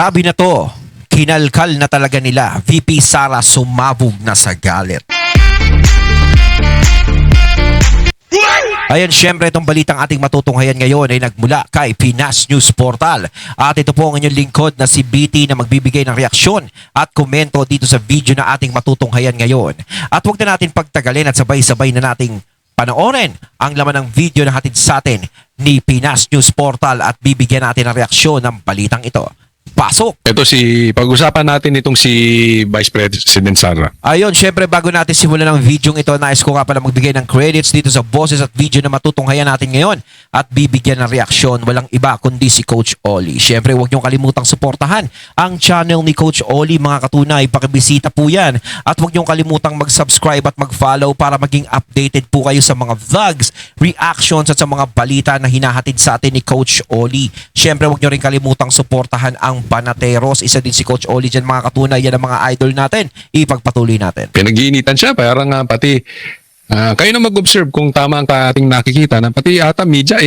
Grabe na to. Kinalkal na talaga nila. VP Sara sumabog na sa galit. Ayan, syempre itong balitang ating matutunghayan ngayon ay nagmula kay Pinas News Portal. At ito po ang inyong lingkod na si BT na magbibigay ng reaksyon at komento dito sa video na ating matutunghayan ngayon. At huwag na natin pagtagalin at sabay-sabay na nating panoorin ang laman ng video na hatid sa atin ni Pinas News Portal at bibigyan natin ng reaksyon ng balitang ito. Pasok! Ito pag-usapan natin itong si Vice President Sara. Ayun, syempre bago natin simulan ang video ito, nais ko nga pala magbigay ng credits dito sa boses at video na matutunghayan natin ngayon at bibigyan ng reaksyon. Walang iba kundi si Coach Oli. Syempre huwag niyong kalimutang suportahan ang channel ni Coach Oli, mga katunay. Pakibisita po yan. At huwag niyong kalimutang mag-subscribe at mag-follow para maging updated po kayo sa mga vlogs, reactions at sa mga balita na hinahatid sa atin ni Coach Oli. Syempre huwag niyo rin kalimutang suportahan ang Banateros. Isa din si Coach Oli dyan, mga katunay. Yan ang mga idol natin. Ipagpatuloy natin. Pinag-iinitan siya, parang pati kayo na mag-observe kung tama ang ating nakikita na pati ata media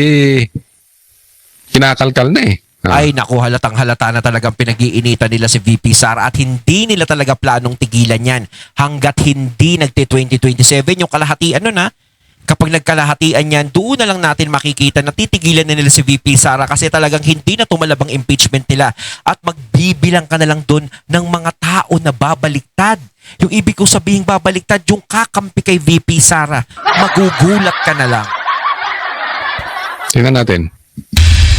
kinakalkal na eh. Ay naku, halatang halata na talagang pinag-iinitan nila si VP Sara at hindi nila talaga planong tigilan yan hanggat hindi nagte-2027 yung kalahatian nun ha. Kapag nagkalahatian yan, doon na lang natin makikita na titigilan na nila si VP Sara kasi talagang hindi na tumalab ang impeachment nila at magbibilang ka na lang doon ng mga tao na babaliktad. Yung ibig ko sabihin babaliktad, yung kakampi kay VP Sara, magugulat ka na lang. Tingnan natin.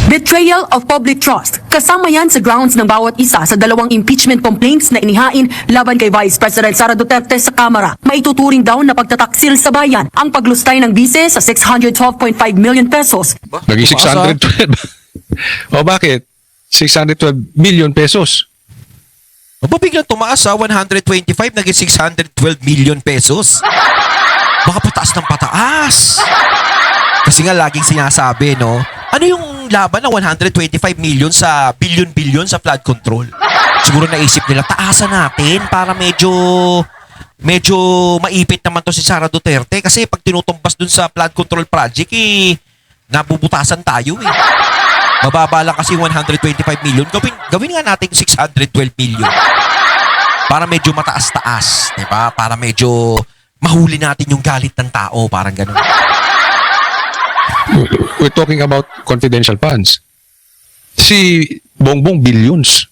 Betrayal of public trust. Kasama yan sa grounds ng bawat isa sa dalawang impeachment complaints na inihain laban kay Vice President Sara Duterte sa Kamara. Maituturing daw na pagtataksil sa bayan ang paglustay ng bise sa 612.5 million pesos. Naging 612. O bakit? 612 million pesos. O ba biglang tumaas sa 125 naging 612 million pesos? Baka pataas ng pataas. Kasi nga laging sinasabi, no? Ano yung laban ng 125 million sa billion-billion sa flood control? Siguro naisip nila, taasan natin para medyo maipit naman to si Sara Duterte. Kasi pag tinutumbas dun sa flood control project, nabubutasan tayo eh. Mababa lang kasi 125 million. Gawin nga natin 612 million. Para medyo mataas-taas. Diba? Para medyo mahuli natin yung galit ng tao. Parang ganun. We're talking about confidential funds. Si Bongbong billions.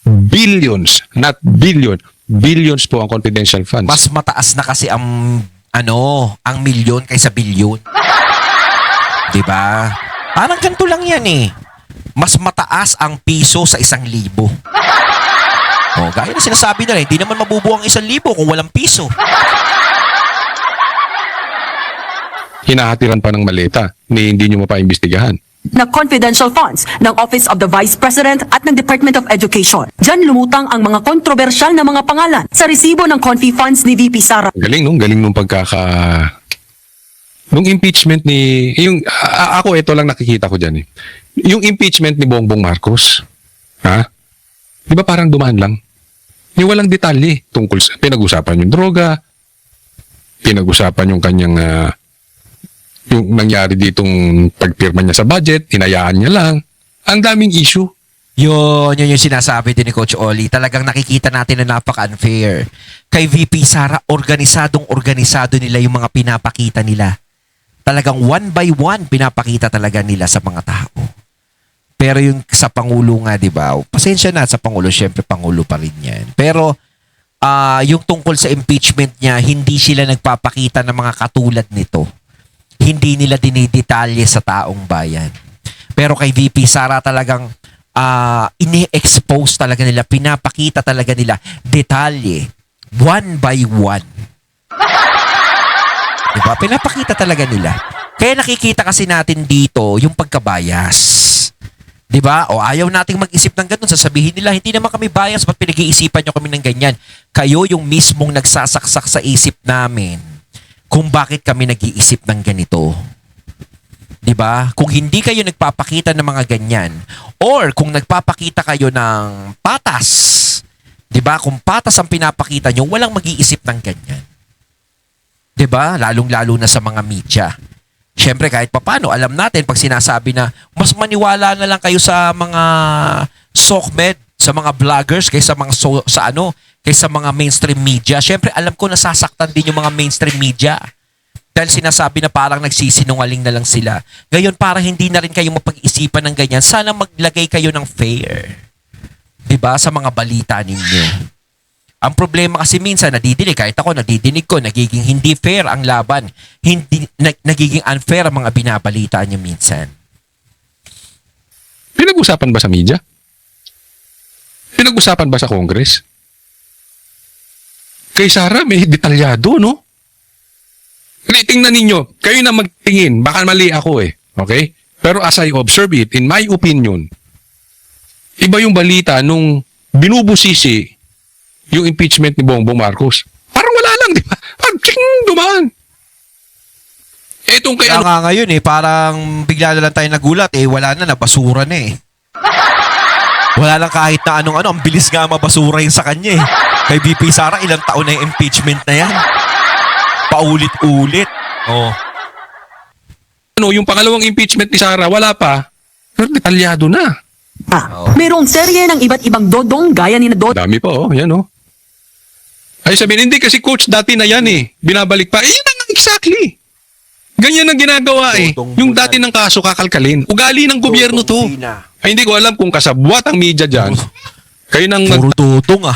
Billions, not billion. Billions po ang confidential funds. Mas mataas na kasi ang milyon kaysa bilyon. 'Di ba? Parang ganito lang 'yan eh. Mas mataas ang piso sa 1,000. Oh, gaya na sinasabi nila, hindi naman mabubuo ang 1,000 kung walang piso. Hinahatiran pa ng maleta ni hindi nyo mapaimbestigahan. Na confidential funds ng Office of the Vice President at ng Department of Education. Diyan lumutang ang mga kontrobersyal na mga pangalan sa resibo ng confi funds ni VP Sara. Galing nung nung impeachment ni ako ito lang nakikita ko diyan eh. Yung impeachment ni Bongbong Marcos. Ha? 'Di ba parang dumaan lang? Yung walang detalye tungkol sa pinag-usapan yung droga, pinag-usapan yung kanyang yung nangyari ditong pagpirma niya sa budget, hinayaan niya lang. Ang daming issue. Yun yung sinasabi din ni Coach Oli. Talagang nakikita natin na napaka-unfair. Kay VP Sara, organisado nila yung mga pinapakita nila. Talagang one by one pinapakita talaga nila sa mga tao. Pero yung sa Pangulo nga, di ba? Pasensya na sa Pangulo, syempre Pangulo pa rin yan. Pero yung tungkol sa impeachment niya, hindi sila nagpapakita ng mga katulad nito. Hindi nila dinidetalye sa taong bayan. Pero kay VP Sara talagang ini-expose talaga nila, pinapakita talaga nila detalye, one by one. Diba? Pinapakita talaga nila. Kaya nakikita kasi natin dito yung pagkabayas. Diba? O ayaw nating mag-isip ng ganun, sasabihin nila, hindi naman kami bias, ba't pinag-iisipan nyo kami ng ganyan? Kayo yung mismong nagsasaksak sa isip namin kung bakit kami nag-iisip ng ganito. 'Di ba? Kung hindi kayo nagpapakita ng mga ganyan or kung nagpapakita kayo ng patas, 'di ba? Kung patas ang pinapakita nyo, walang mag-iisip ng ganyan. 'Di ba? Lalong-lalo na sa mga media. Siyempre kahit papaano, alam natin pag sinasabi na mas maniwala na lang kayo sa mga SOCMED sa mga vloggers, kaysa mga kaysa mga mainstream media. Syempre, alam ko nasasaktan din yung mga mainstream media. Dahil sinasabi na parang nagsisinungaling na lang sila. Ngayon, para hindi na rin kayo mapag-isipan ng ganyan, sana maglagay kayo ng fair. 'Di ba? Sa mga balita ninyo. Ang problema kasi minsan, nadidinig, kahit ako nadidinig ko, nagiging hindi fair ang laban. Nagiging unfair ang mga binabalita niyo minsan. Pinag-usapan ba sa media? Pinag-usapan ba sa Congress? Kay Sara, may detalyado, no? Tingnan ninyo, kayo na magtingin, baka mali ako okay? Pero as I observe it, in my opinion, iba yung balita nung binubusisi yung impeachment ni Bongbong Marcos. Parang wala lang, di ba? Parang dumaan. Etong kay Kaya nga ngayon parang bigla na lang tayo nagulat wala na, nabasura na Wala lang kahit na anong-ano, ang bilis nga mabasura yun sa kanya Kay VP Sara, ilang taon na yung impeachment na yan. Paulit-ulit. yung pangalawang impeachment ni Sara, wala pa. Pero detalyado na. Mayroong serye ng iba't ibang dodong gaya ni na Dami pa, yan, Ay sabihin, hindi kasi coach, dati na yan, binabalik pa. Yun ang exactly. Ganyan ang ginagawa, Yung dati ng kaso, kakalkalin. Ugali ng gobyerno to. Ay, hindi ko alam kung kasabwat ang media dyan. Kayo nang... Puro tutong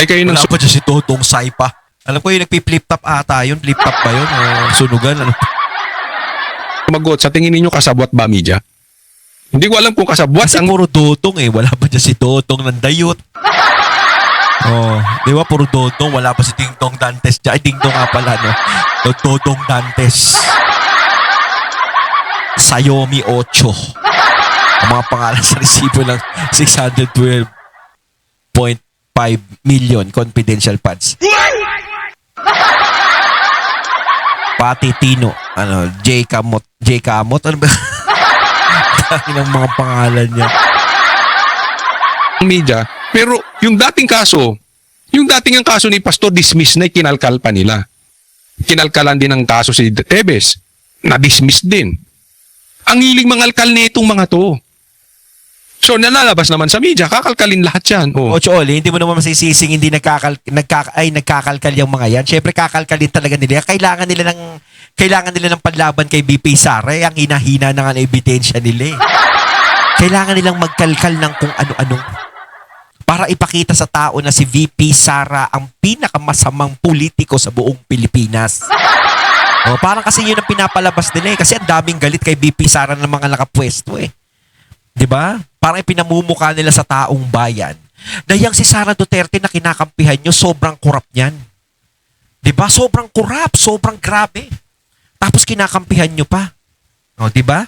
kayo nang... Wala pa dyan si Totong Saipa. Alam ko yung nagpi-flip top ata yun. Flip top ba yun? O sunugan? Sumagot, sa tingin ninyo kasabwat ba media? Hindi ko alam kung kasabwat Kasi ang... puro tutong Wala pa dyan si Totong ng dayot. Di ba? Puro Totong. Wala pa si Ding Dong Dantes dyan. Ay, Ding Dong nga pala, no? Totong Dantes. Sayomi 8. Ang mga pangalan sa resibo ng 612.5 million confidential funds. Pati Tino, J. Kamot, ano ba? Dami ng mga pangalan niya. Media, pero yung dating kaso ang kaso ni Pastor dismiss na, kinalkal pa nila. Kinalkalan din ang kaso si Tebes, na-dismiss din. Ang hiling mangalkal na itong mga to. So, nalalabas naman sa media, kakalkalin lahat yan. Choli, hindi mo naman masisising hindi nagkakalkal yung mga yan. Siyempre, kakalkalin talaga nila. Kailangan nila ng panlaban kay BP Sara. Ang hinahina na nga na ebidensya nila. Kailangan nilang magkalkal ng kung ano-ano. Para ipakita sa tao na si VP Sara ang pinakamasamang politiko sa buong Pilipinas. Parang kasi yun ang pinapalabas nila Kasi ang daming galit kay VP Sara ng mga nakapwesto 'Di ba? Parang ipinamumukha nila sa taong bayan na yang si Sara Duterte na kinakampihan nyo, sobrang korap niyan. 'Di ba? Sobrang korap, sobrang grabe. Tapos kinakampihan nyo pa. 'Di ba?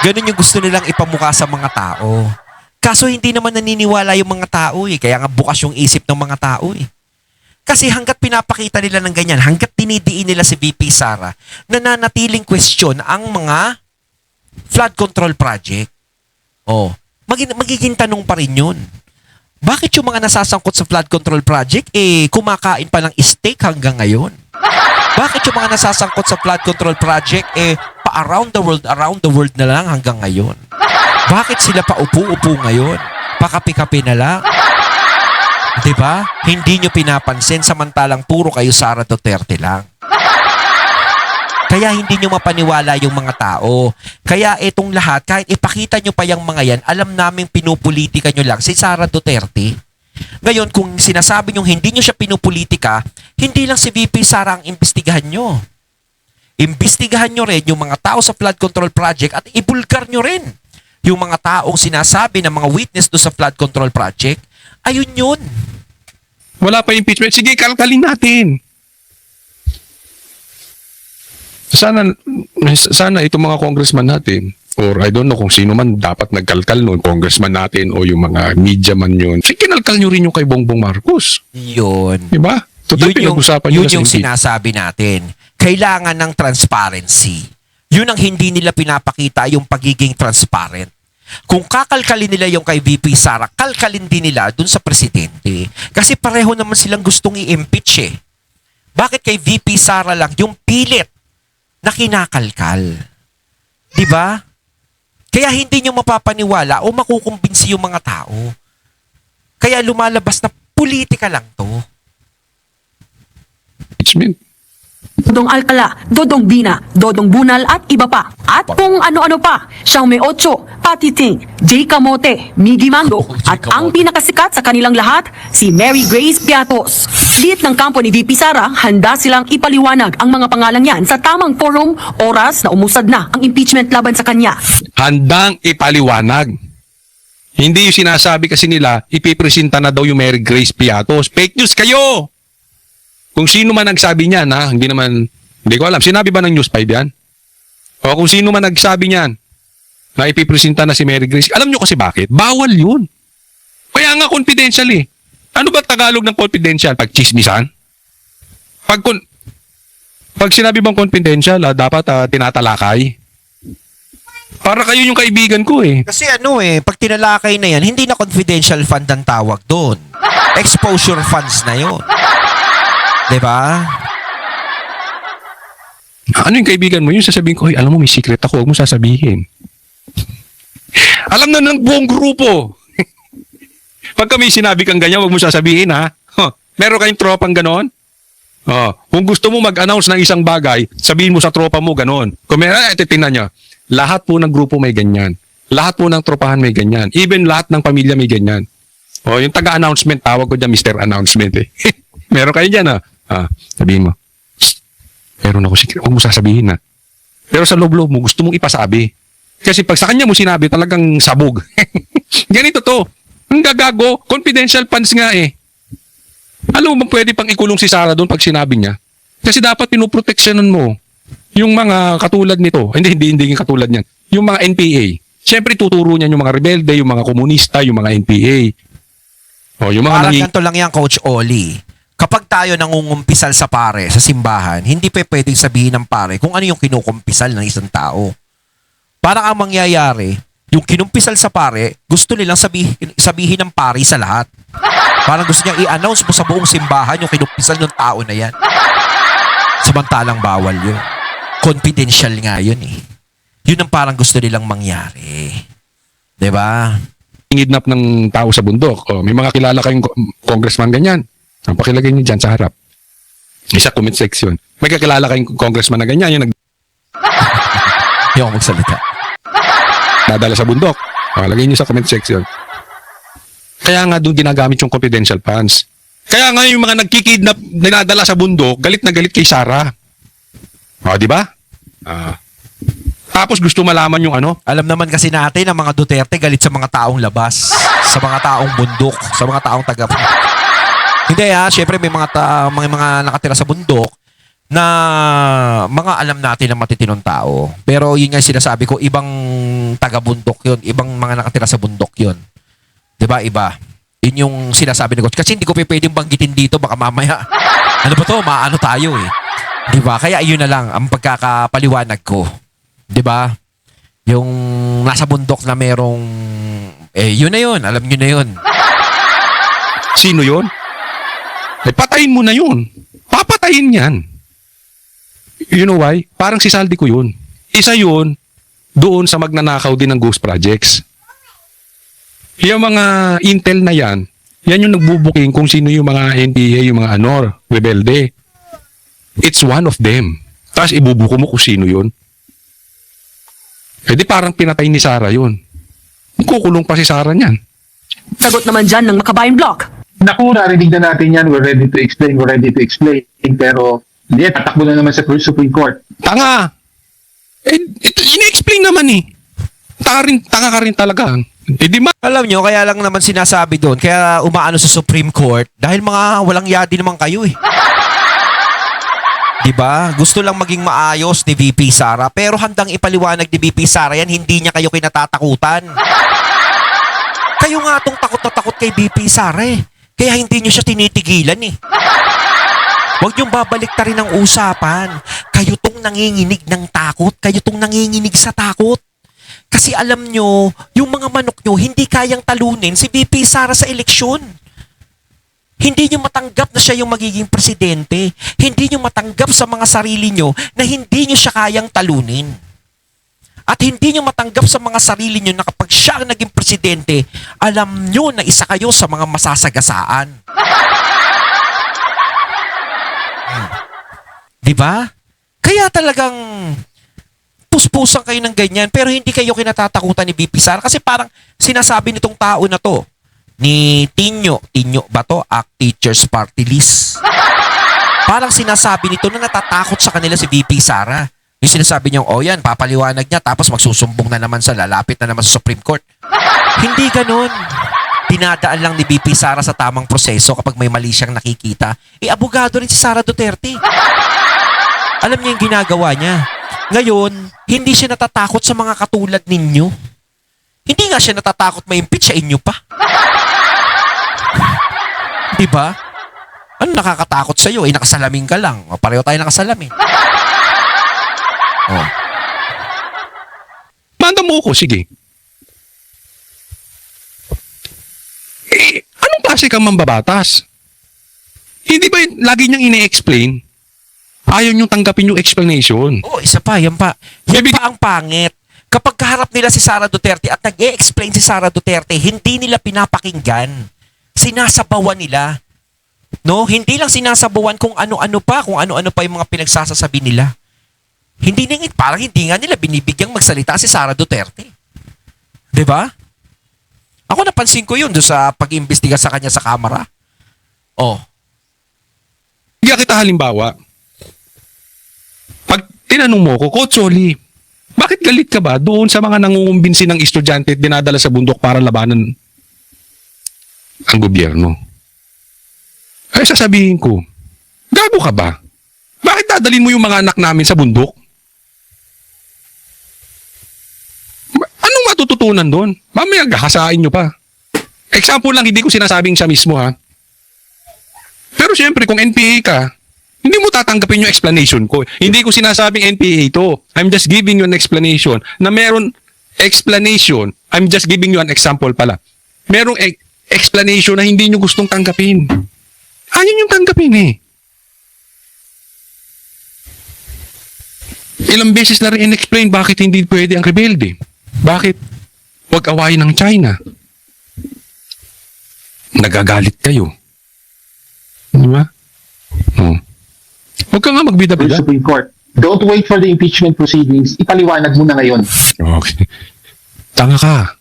Ganun yung gusto nilang ipamukha sa mga tao. Kaso hindi naman naniniwala yung mga tao Kaya nga bukas yung isip ng mga tao Kasi hanggat pinapakita nila ng ganyan, hanggat dinidiin nila si VP Sara, nananatiling question ang mga flood control project. Magiging tanong pa rin yun. Bakit yung mga nasasangkot sa flood control project, kumakain pa ng steak hanggang ngayon? Bakit yung mga nasasangkot sa flood control project, pa-around the world na lang hanggang ngayon? Bakit sila pa upo-upo ngayon? Pakapi-kapi na lang? Diba? Hindi nyo pinapansin, samantalang puro kayo Sara Duterte lang. Kaya hindi nyo mapaniwala yung mga tao. Kaya itong lahat, kahit ipakita nyo pa yung mga yan, alam naming pinupolitika nyo lang si Sara Duterte. Ngayon, kung sinasabi nyo hindi nyo siya pinupolitika, hindi lang si VP Sara ang imbestigahan nyo. Imbestigahan nyo rin yung mga tao sa flood control project at ibulgar nyo rin yung mga taong sinasabi ng mga witness do sa flood control project. Ayun yun. Wala pa impeachment. Sige, kalkalin natin. Sana itong mga congressman natin, or I don't know kung sino man dapat nagkalkal noon, congressman natin o yung mga media man yun, kinalkal nyo rin yung kay Bongbong Marcos. Yun. Diba? Total, pinag-usapan nyo na sa yung impeachment. sinasabi natin. Kailangan ng transparency. Yun ang hindi nila pinapakita, yung pagiging transparent. Kung kakalkalin nila yung kay VP Sara, kalkalin din nila dun sa presidente. Kasi pareho naman silang gustong i-impeach Bakit kay VP Sara lang yung pilit na kinakalkal? Diba? Kaya hindi nyo mapapaniwala o makukumbinsi yung mga tao. Kaya lumalabas na politika lang to. Impeachment. Dodong Alcala, Dodong Bina, Dodong Bunal at iba pa. At kung ano-ano pa, Xiaomi 8, Patty Ting, Jay Camote, Miggy Mango, Jay at ang Camote. pinakasikat sa kanilang lahat, si Mary Grace Piatos. Liit ng kampo ni VP Sara, handa silang ipaliwanag ang mga pangalang yan sa tamang forum, oras na umusad na ang impeachment laban sa kanya. Handang ipaliwanag. Hindi yung sinasabi kasi nila, ipipresenta na daw yung Mary Grace Piatos. Fake news kayo! Kung sino man nagsabi niyan, ha, hindi ko alam. Sinabi ba ng News 5 yan? O kung sino man nagsabi niyan, na ipipresenta na si Mary Grace, alam nyo kasi bakit? Bawal yun. Kaya nga confidential eh. Ano ba Tagalog ng confidential? Pag-chismisan? Pag sinabi bang confidential, dapat tinatalakay. Para kayo yung kaibigan ko eh. Kasi pag tinalakay na yan, hindi na confidential fund ang tawag doon. Exposure funds na yun. Diba? Ano yung kaibigan mo? Yung sasabihin ko, alam mo may secret ako, huwag mo sasabihin. Alam na ng buong grupo. Pag kami sinabi kang ganyan, huwag mo sasabihin ha. Meron kayong tropang ganon? Kung gusto mo mag-announce ng isang bagay, sabihin mo sa tropa mo ganon. Kung tingnan nyo, lahat po ng grupo may ganyan. Lahat po ng tropahan may ganyan. Even lahat ng pamilya may ganyan. Yung taga-announcement, tawag ko dyan Mr. Announcement eh. Meron kayo dyan sabihin mo, meron ako secret, huwag mo sasabihin na. Pero sa loob-loob mo, gusto mong ipasabi. Kasi pag sa kanya mo sinabi, talagang sabog. Ganito to. Ang gagago, confidential funds nga eh. Alam mo ba pwede pang ikulong si Sara doon pag sinabi niya? Kasi dapat pinoproteksyonan mo yung mga katulad nito. Hindi yung katulad niyan. Yung mga NPA. Siyempre tuturo niyan yung mga rebelde, yung mga komunista, yung mga NPA. Yung mga Parang ganito lang yan, Coach Oli. Kapag tayo nangungumpisal sa pare, sa simbahan, hindi pa pwedeng sabihin ng pare kung ano yung kinukumpisal ng isang tao. Parang ang mangyayari, yung kinumpisal sa pare, gusto nilang sabihin ng pare sa lahat. Parang gusto niyang i-announce mo sa buong simbahan yung kinumpisal ng tao na yan. Samantalang bawal yun. Confidential nga yun eh. Yun ang parang gusto nilang mangyari. 'Di ba? kidnap ng tao sa bundok. May mga kilala kayong congressman ganyan. Ang pakilagay niyo dyan sa harap. Isa comment section. May kakilala kayong congressman na ganyan, yung Hindi ako magsalita. nagdadala sa bundok. Lagay niyo sa comment section. Kaya nga doon ginagamit yung confidential funds. Kaya nga yung mga nagkikidnap, dinadala sa bundok, galit na galit kay Sara. Di ba? Tapos gusto malaman yung ano. Alam naman kasi natin ang mga Duterte galit sa mga taong labas, sa mga taong bundok, sa mga taong taga. Hindi syempre may mga nakatira sa bundok na mga alam natin na matitinong tao. Pero yun nga yung sinasabi ko, ibang taga-bundok yun, ibang mga nakatira sa bundok yun. 'Di ba? Iba. Yun yung sinasabi ni Coach. Kasi hindi ko pwedeng banggitin dito, baka mamaya ano ba to, maano tayo eh. 'Di ba? Kaya yun na lang ang pagkakapaliwanag ko. 'Di ba? Yung nasa bundok na merong yun na yun, alam niyo na yun. Sino yun? Patayin mo na yun. Papatayin yan. You know why? Parang si Saldi ko yun. Isa yun doon sa magnanakaw din ng ghost projects. Yung mga intel na yan yung nagbubuking kung sino yung mga NPA, yung mga rebelde. It's one of them. Tapos ibubuko mo kung sino yun. Di parang pinatay ni Sara yun. Kukulong pa si Sara niyan. Sagot naman dyan ng Makabayan Block. Naku, narinig na natin yan. We're ready to explain. Pero, hindi, tatakbo na naman sa Supreme Court. Tanga! Ina-explain naman eh. Tanga ka rin talaga. Di ma... Alam nyo, kaya lang naman sinasabi doon, kaya umaano sa Supreme Court, dahil mga walang yadi naman kayo eh. Diba? Gusto lang maging maayos ni VP Sara, pero handang ipaliwanag ni VP Sara yan, hindi niya kayo kinatatakutan. Kayo nga tong takot na takot kay VP Sara eh. Kaya hindi niyo siya tinitigilan eh. Huwag niyong babalik ta rin ang usapan. Kayo tong nanginginig ng takot, kayo tong nanginginig sa takot. Kasi alam nyo, yung mga manok nyo, hindi kayang talunin si VP Sara sa eleksyon. Hindi nyo matanggap na siya yung magiging presidente. Hindi nyo matanggap sa mga sarili nyo na hindi nyo siya kayang talunin. At hindi nyo matanggap sa mga sarili nyo na kapag siya ang naging presidente, alam nyo na isa kayo sa mga masasagasaan. Di ba? Kaya talagang puspusan kayo ng ganyan pero hindi kayo kinatatakutan ni VP Sara kasi parang sinasabi nitong tao na to ni Tinyo ba to? Act Teachers Party List. Parang sinasabi nito na natatakot sa kanila si VP Sara. Yung sinasabi niya, oh yan, papaliwanag niya tapos magsusumbong na naman sa lalapit na naman sa Supreme Court. Hindi ganun. Dinadaan lang ni VP Sara sa tamang proseso kapag may mali siyang nakikita. Abogado rin si Sara Duterte. Alam niya yung ginagawa niya. Ngayon, hindi siya natatakot sa mga katulad ninyo. Hindi nga siya natatakot ma-impeach sa inyo pa. Diba? Ano nakakatakot sa'yo? Nakasalamin ka lang. O, pareho tayo nakasalamin. Oh. Manda mo ko, sige. Anong klase kang mambabatas? Hindi ba lagi niyang ine-explain? Ayaw niyong tanggapin yung explanation. Oh, isa pa, yan pa. Yan pa ang pangit. Kapag kaharap nila si Sara Duterte at nag-e-explain si Sara Duterte, hindi nila pinapakinggan. Sinasabawan nila. No, hindi lang sinasabawan kung ano-ano pa yung mga pinagsasasabi nila. Parang hindi nga nila binibigyang magsalita si Sara Duterte. 'Di ba? Ako napansin ko 'yun doon sa pag-iimbestiga sa kanya sa kamera. Oh. Bigyan kita halimbawa. Pag tinanong mo ko, Coach Oli, bakit galit ka ba doon sa mga nangungumbinsi ng estudyante at dinadala sa bundok para labanan ang gobyerno? Ay sasabihin ko, gago ka ba? Bakit dadalhin mo yung mga anak namin sa bundok? Anong matututunan doon? Mamaya gahasain nyo pa. Example lang, hindi ko sinasabing siya mismo ha. Pero syempre, kung NPA ka, hindi mo tatanggapin yung explanation ko. Hindi ko sinasabing NPA to. I'm just giving you an explanation. Na meron explanation, I'm just giving you an example pala. Merong explanation na hindi nyo gustong tanggapin. Ayaw nyo tanggapin eh. Ilang beses na rin in-explain bakit hindi pwede ang rebelde. Bakit huwag awayin ng China. Nagagalit kayo. Di ba? Oh. Huwag ka nga magbida-bida. Supreme Court. Don't wait for the impeachment proceedings. Ipaliwanag mo na ngayon. Okay. Tanga ka.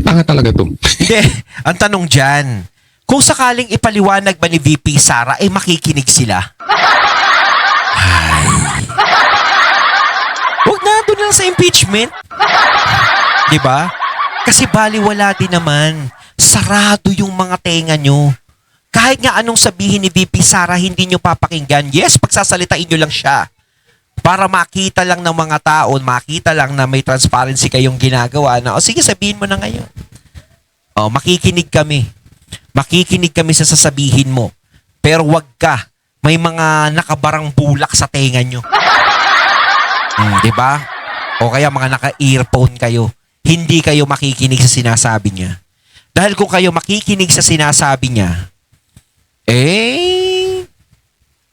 Tanga talaga to. Hindi, ang tanong dyan, kung sakaling ipaliwanag ba ni VP Sara, makikinig sila? Ay. Huwag na, doon lang sa impeachment. Diba? Kasi baliwala din naman. Sarado yung mga tenga nyo. Kahit nga anong sabihin ni VP Sara, hindi nyo papakinggan. Yes, pagsasalitain nyo lang siya. Para makita lang ng mga tao, makita lang na may transparency kayong ginagawa na, sige, sabihin mo na ngayon. Makikinig kami. Makikinig kami sa sasabihin mo. Pero wag ka. May mga nakabarang bulak sa tenga nyo. Diba? O kaya mga naka-earphone kayo. Hindi kayo makikinig sa sinasabi niya. Dahil kung kayo makikinig sa sinasabi niya,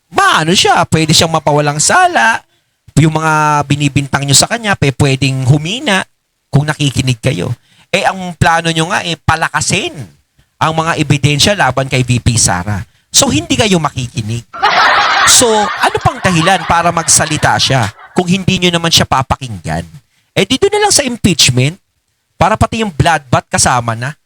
maano siya? Pwede siyang mapawalang sala. Yung mga binibintang nyo sa kanya, pwedeng humina kung nakikinig kayo. Ang plano nyo nga, palakasin ang mga ebidensya laban kay VP Sara. So, hindi kayo makikinig. So, ano pang dahilan para magsalita siya kung hindi nyo naman siya papakinggan? Dito na lang sa impeachment para pati yung bloodbath kasama na.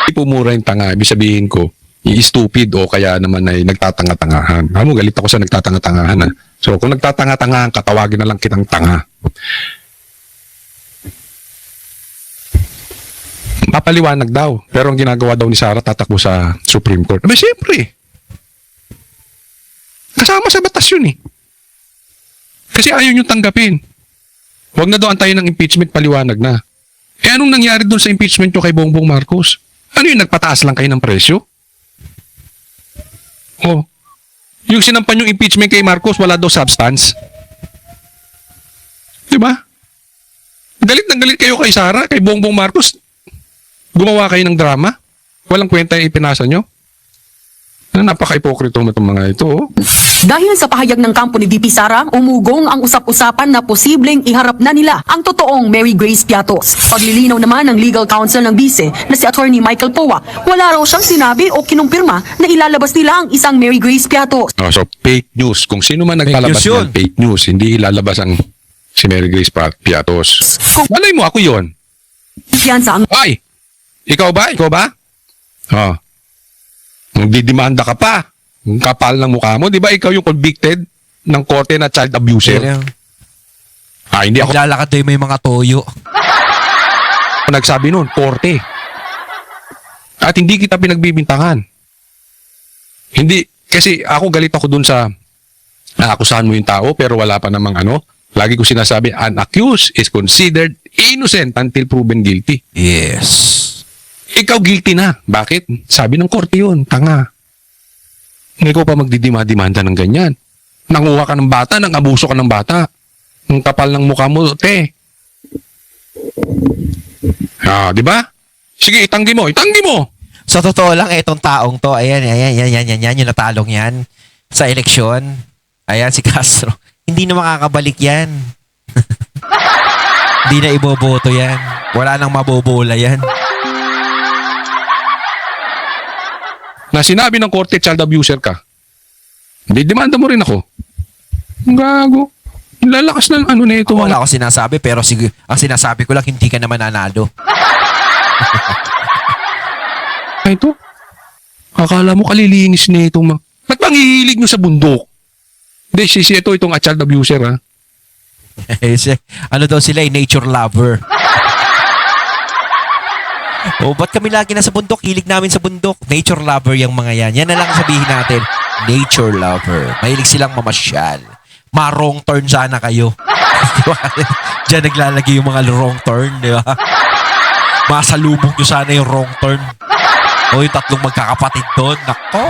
Ipumura yung tanga. Ibig sabihin ko, i-stupid o kaya naman ay nagtatanga-tangahan. Alam mo, galit ako sa nagtatanga-tangahan. Ha? So, kung nagtatanga-tangahan, katawagin na lang kitang tanga. Papaliwanag daw. Pero ang ginagawa daw ni Sara, tatakbo sa Supreme Court. Abay, siyempre. Kasama sa batas yun eh. Kasi ayaw nyo tanggapin. Huwag na daw antayin ng impeachment, paliwanag na. Anong nangyari doon sa impeachment nyo kay Bongbong Marcos? Ano yun, nagpataas lang kayo ng presyo? Oh. Yung sinampan yung impeachment kay Marcos, wala daw substance. Diba? Galit na galit kayo kay Sara, kay Bongbong Marcos. Gumawa kayo ng drama? Walang kwenta yung ipinasa nyo? Napaka-ipokrito mo itong mga ito. Oh. Dahil sa pahayag ng kampo ni VP Sara, umugong ang usap-usapan na posibleng iharap na nila ang totoong Mary Grace Piatos. Paglilinaw naman ng legal counsel ng bise na si Attorney Michael Powa, wala raw siyang sinabi o kinumpirma na ilalabas nila ang isang Mary Grace Piatos. Oh, so, fake news. Kung sino man naglalabas news yun. ng fake news, hindi ilalabas ang si Mary Grace Piatos. Malay mo, ako yon. Kumpiyansa ang Ay! Ikaw ba? Ikaw ba? Oh. Magdidemanda ka pa. Ang kapal ng mukha mo. Di ba ikaw yung convicted ng korte na child abuser? Hindi ako Naglalakad doon may mga toyo. nagsabi noon, korte. At hindi kita pinagbibintangan. Hindi, kasi ako galit ako dun sa akusahan mo yung tao pero wala pa namang ano. Lagi ko sinasabi, an accused is considered innocent until proven guilty. Yes. Ikaw guilty na. Bakit? Sabi ng korte yun, tanga. Ikaw pa magdidima-demanda ng ganyan. Nanguha ka ng bata, nang abuso ka ng bata. Ang kapal ng mukha mo, te. Di ba? Sige, itanggi mo, itanggi mo. Sa totoo lang, etong taong to, ayan, yung natalong yan sa eleksyon. Ayan, si Castro. Hindi na makakabalik yan. Hindi na iboboto yan. Wala nang mabobola yan. Na sinabi ng korte, child abuser ka. Hindi, demanda mo rin ako. Ang gago. Lalakas ng ano na ito. Wala ako sinasabi, pero ang sinasabi ko lang, hindi ka naman nanalo. Ito. Akala mo kalilinis na ito. Ba't bang hihilig nyo sa bundok? Hindi, itong child abuser, ha? Ano daw sila, nature lover. Ba't kami lagi nasa bundok? Hilig namin sa bundok. Nature lover yung mga yan. Yan na lang sabihin natin. Nature lover. Mahilig silang mamasyal. Ma-wrong turn sana kayo. Diba? Diyan naglalagay yung mga wrong turn, di ba? Masalubong nyo sana yung wrong turn. O yung tatlong magkakapatid doon. Nako!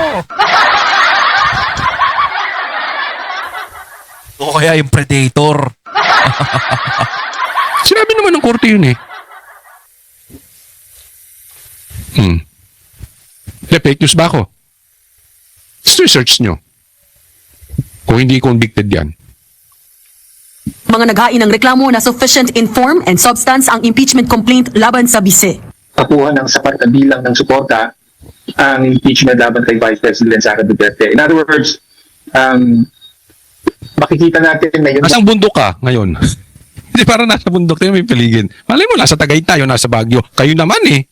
O kaya yung predator. Sinabi naman ng korte yun, eh. Fake news ba ako? Just research nyo. Kung hindi convicted yan. mga naghain ng reklamo na sufficient in form and substance ang impeachment complaint laban sa bise. Kakuha ng sapat na bilang ng suporta ang impeachment laban kay Vice President Sara Duterte. In other words, makikita natin na yun. Nasang bundok ka ngayon? Hindi, parang nasa bundok tayo may paligid. Malay mo, nasa Tagaytay o nasa Baguio. Kayo naman eh.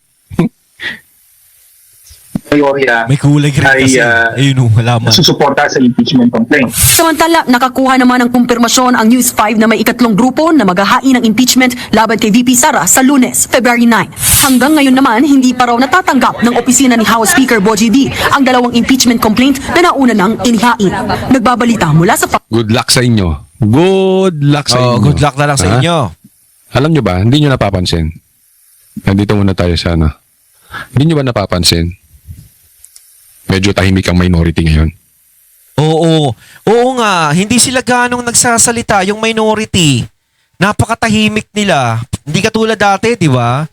Mayorya May kulay rin ay kasi. Ayun, wala man. susuporta sa impeachment complaint. Samantala, nakakuha naman ng kumpirmasyon ang News 5 na may ikatlong grupo na maghahain ng impeachment laban kay VP Sara sa Lunes, February 9. Hanggang ngayon naman, hindi pa raw natatanggap ng opisina ni House Speaker Bogie D ang dalawang impeachment complaint na nauna nang inihain. Nagbabalita mula sa Good luck sa inyo. Good luck sa inyo. Good luck na lang sa Ha? inyo. Alam nyo ba, hindi nyo napapansin. Nandito muna tayo sana. Hindi nyo ba napapansin? Medyo tahimik ang minority ngayon. Oo. Oo nga. Hindi sila ganong nagsasalita, yung minority. Napakatahimik nila. Hindi katulad dati, di ba?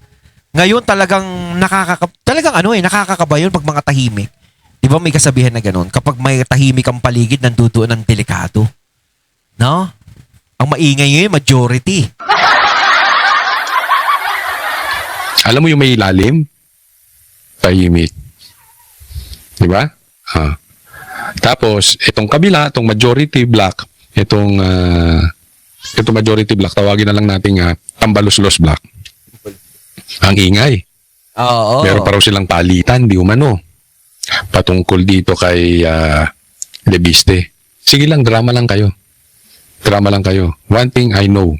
Ngayon talagang nakakakaba yun pag mga tahimik. Di ba may kasabihan na ganon? Kapag may tahimik ang paligid, nandudoon ang delikado. No? Ang maingay yun, majority. Alam mo yung may ilalim? Tahimik. Di ba? Tapos, itong kabila, itong majority black, itong majority black, tawagin na lang natin tambaluslos black. Ang ingay. Oo. Meron pa raw silang palitan, di umano. Patungkol dito kay Lebiste. Sige lang, drama lang kayo. Drama lang kayo. One thing I know,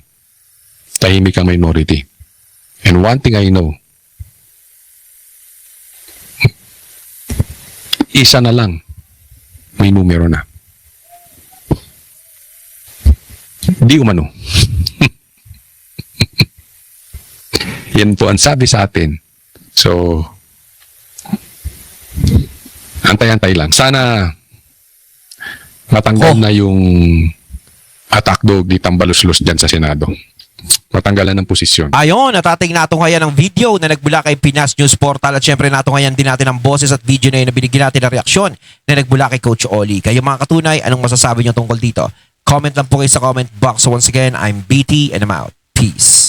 tahimik ang minority. And one thing I know, isa na lang, may numero na. Di umano. Yan po ang sabi sa atin. So, antay-antay lang. Sana matanggal na yung attack dog di tambaluslos dyan sa Senado. matanggalan ng posisyon. Ayon, natating natunghayan ng video na nagbula kay Pinas News Portal at syempre natunghayan din natin ang boses at video na yun na binigyan natin ng reaksyon na nagbula kay Coach Oli. Kayo mga katunay, anong masasabi niyo tungkol dito? Comment lang po kayo sa comment box. So once again, I'm BT and I'm out. Peace.